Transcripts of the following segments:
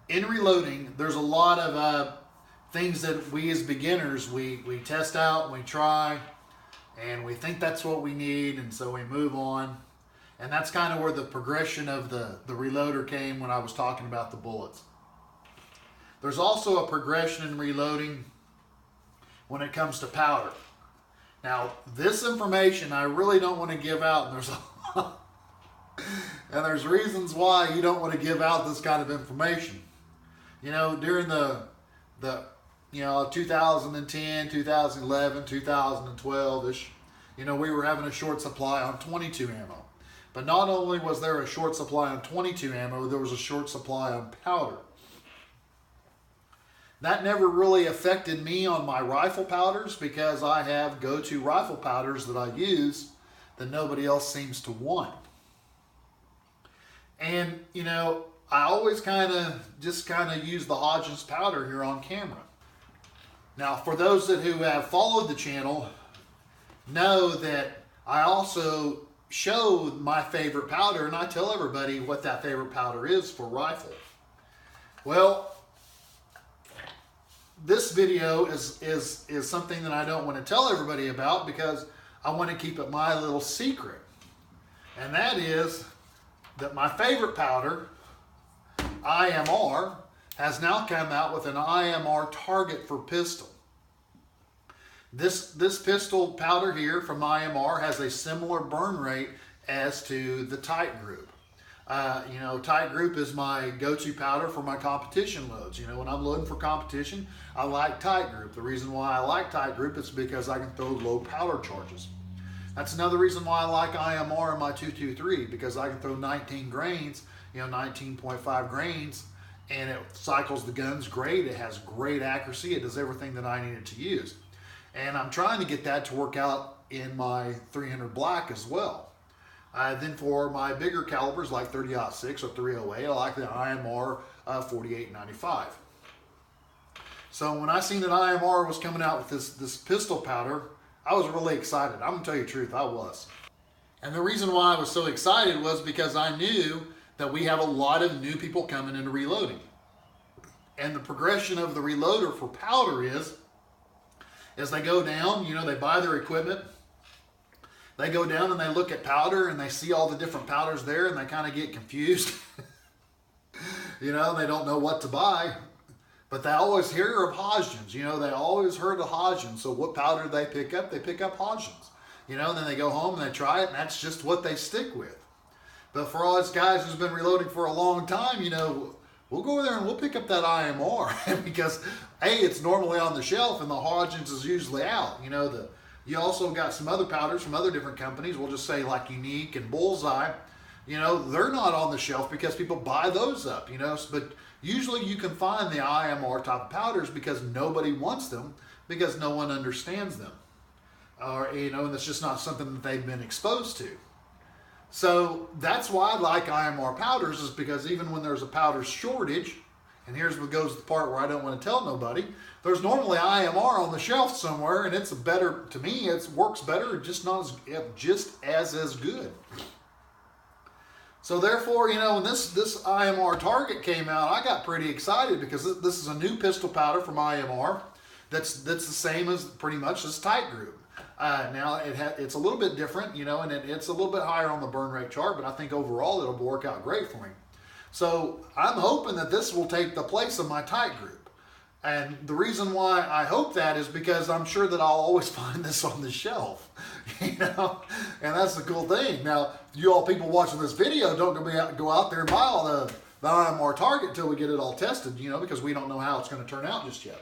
in reloading, there's a lot of things that we as beginners, we test out, and we try, and we think that's what we need, and so we move on. And that's kind of where the progression of the reloader came when I was talking about the bullets. There's also a progression in reloading when it comes to powder. Now, this information I really don't want to give out, and there's reasons why you don't want to give out this kind of information. You know, during the 2010, 2011, 2012-ish, we were having a short supply on 22 ammo. But not only was there a short supply on 22 ammo, there was a short supply on powder. That never really affected me on my rifle powders because I have go-to rifle powders that I use that nobody else seems to want. And, I always kind of use the Hodgins powder here on camera. Now, for those who have followed the channel, know that I also show my favorite powder, and I tell everybody what that favorite powder is for rifle. Well, this video is something that I don't want to tell everybody about because I want to keep it my little secret. And that is that my favorite powder, IMR, has now come out with an IMR target for pistol. This pistol powder here from IMR has a similar burn rate as to the tight group. Tight group is my go-to powder for my competition loads. When I'm loading for competition, I like tight group. The reason why I like tight group is because I can throw low powder charges. That's another reason why I like IMR in my 223, because I can throw 19 grains, 19.5 grains, and it cycles the guns great. It has great accuracy. It does everything that I need it to use. And I'm trying to get that to work out in my 300 black as well. Then for my bigger calibers like 30-06 or 308, I like the IMR 4895. So when I seen that IMR was coming out with this pistol powder, I was really excited. I'm gonna tell you the truth, I was. And the reason why I was so excited was because I knew that we have a lot of new people coming into reloading. And the progression of the reloader for powder is, as they go down, they buy their equipment, they go down and they look at powder and they see all the different powders there and they kind of get confused. They don't know what to buy. But they always hear of Hodgins. They always heard of Hodgins. So what powder do they pick up? They pick up Hodgins. And then they go home and they try it, and that's just what they stick with. But for all us guys who's been reloading for a long time, we'll go over there and we'll pick up that IMR because, A, it's normally on the shelf and the Hodgins is usually out. You also got some other powders from other different companies. We'll just say like Unique and Bullseye. They're not on the shelf because people buy those up, but usually you can find the IMR type of powders because nobody wants them because no one understands them. And it's just not something that they've been exposed to. So that's why I like IMR powders, is because even when there's a powder shortage, and here's what goes the part where I don't want to tell nobody, there's normally IMR on the shelf somewhere, and it's better, to me, it works better, just as good. So therefore, when this IMR target came out, I got pretty excited because this is a new pistol powder from IMR that's the same as pretty much as tight group. Now it's a little bit different, and it's a little bit higher on the burn rate chart, but I think overall it'll work out great for me. So I'm hoping that this will take the place of my tight group. And the reason why I hope that is because I'm sure that I'll always find this on the shelf, and that's the cool thing. Now, you all people watching this video don't go out there and buy all the IMR target until we get it all tested, because we don't know how it's going to turn out just yet.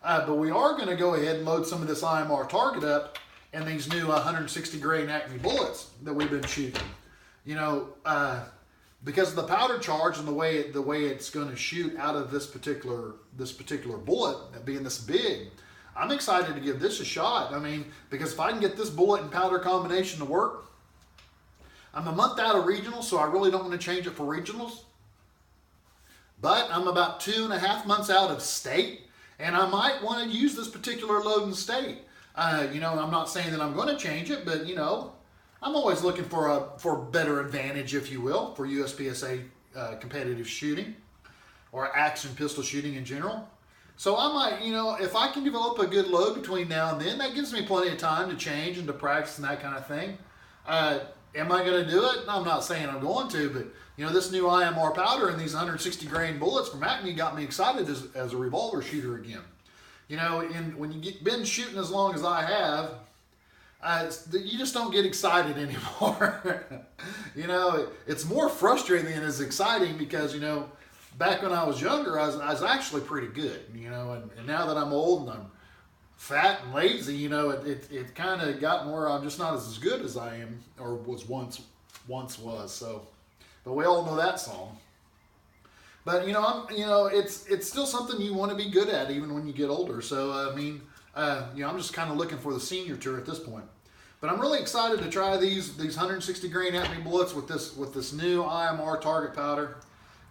But we are going to go ahead and load some of this IMR target up in these new 160 grain Acme bullets that we've been shooting. Because of the powder charge and the way it's going to shoot out of this particular bullet, being this big, I'm excited to give this a shot. Because if I can get this bullet and powder combination to work, I'm a month out of regionals, so I really don't want to change it for regionals. But I'm about 2.5 months out of state, and I might want to use this particular load in state. I'm not saying that I'm going to change it, but I'm always looking for better advantage, if you will, for USPSA competitive shooting. or action pistol shooting in general. So I might, you know, if I can develop a good load between now and then, that gives me plenty of time to change and to practice and that kind of thing. Am I going to do it? I'm not saying I'm going to, but you know, this new IMR powder and these 160 grain bullets from Acme got me excited as a revolver shooter again. You know, when you been shooting as long as I have, you just don't get excited anymore. You know, it's more frustrating than it's exciting because, you know, back when I was younger, I was actually pretty good, you know, and now that I'm old and I'm fat and lazy, you know, it kind of gotten where I'm just not as good as I am or was once was. So, but we all know that song. But you know, it's still something you want to be good at even when you get older. So I mean, you know, I'm just kind of looking for the senior tour at this point. But I'm really excited to try these 160 grain Acme bullets with this new IMR target powder.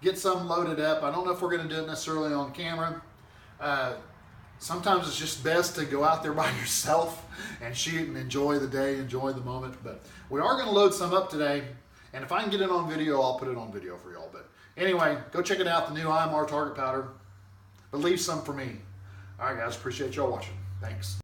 Get some loaded up. I don't know if we're going to do it necessarily on camera. Sometimes it's just best to go out there by yourself and shoot and enjoy the day, enjoy the moment. But we are going to load some up today. And if I can get it on video, I'll put it on video for y'all. But anyway, go check it out, the new IMR target powder. But leave some for me. All right, guys, appreciate y'all watching. Thanks.